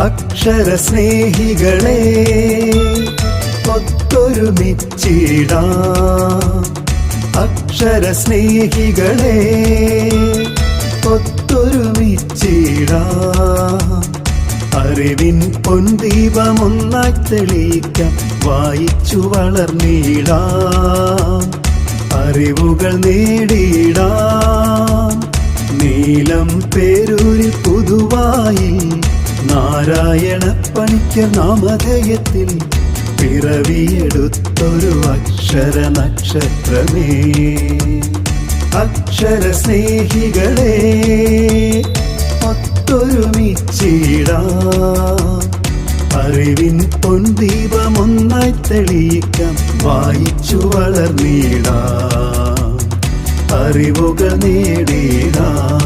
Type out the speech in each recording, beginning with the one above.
അക്ഷര സ്നേഹികളെ ഒത്തൊരുമിച്ചിടാം. അക്ഷര സ്നേഹികളെ ഒത്തൊരുമിച്ചിടാം. അറിവിൻ പൊൻദീപമൊന്നായി തെളിയിക്കാം, വായിച്ചു വളർന്നിടാം. അറിവുകൾ നേടിയിടാം. നീലം പേരൂരിൽ പുതുവായി നാരായണ പണിക്കർ നാമധേയത്തിൽ പിറവിയെടുത്തൊരു അക്ഷര നക്ഷത്രമേ. അക്ഷര സ്നേഹികളെ ഒത്തൊരുമിച്ചിടാം. അറിവിൻ പൊൻദീപമൊന്നായി തെളിയിക്കാം, വായിച്ചു വളർന്നിടാം. അറിവുകൾ നേടിടാം.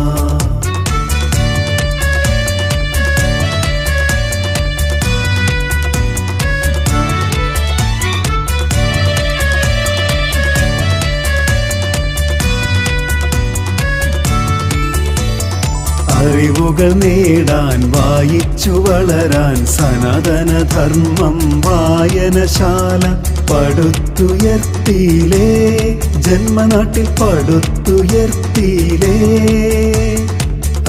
അറിവുകൾ നേടാൻ വായിച്ചു വളരാൻ സനാതന ധർമ്മം വായനശാല പടുത്തുയർത്തിയിലേ. ജന്മനാട്ടിൽ പടുത്തുയർത്തിയിലേ.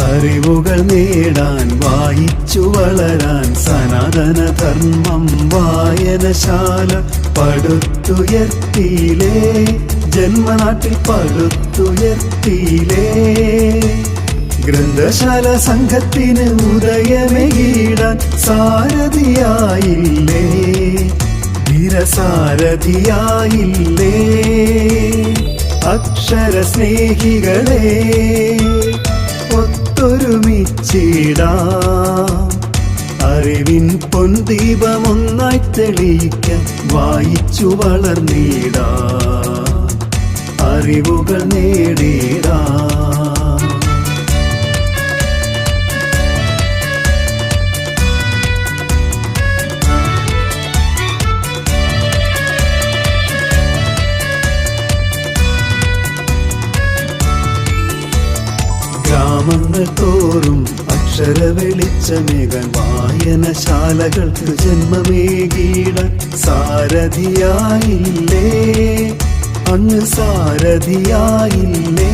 അറിവുകൾ നേടാൻ വായിച്ചു വളരാൻ സനാതന ധർമ്മം വായനശാല പടുത്തുയർത്തിയിലേ. ജന്മനാട്ടിൽ പടുത്തുയർത്തിയിലേ. ഗ്രന്ഥശാല സംഘത്തിന് ഉദയമേകിടാൻ സാരഥിയായില്ലേ, ധീരസാരഥിയായില്ലേ. അക്ഷര സ്നേഹികളെ ഒത്തൊരുമിച്ചിടാം. അറിവിൻ പൊൻദീപമൊന്നായി തെളിയിക്കാം, വായിച്ചു വളർന്നിടാം. അറിവുകൾ നേടിടാം. ഗ്രാമങ്ങൾ തോറും അക്ഷര വെളിച്ചമേകാൻ വായനശാലകൾക്ക് ജന്മമേകിടാൻ സാരഥിയായില്ലേ, അങ്ങ് സാരഥിയായില്ലേ.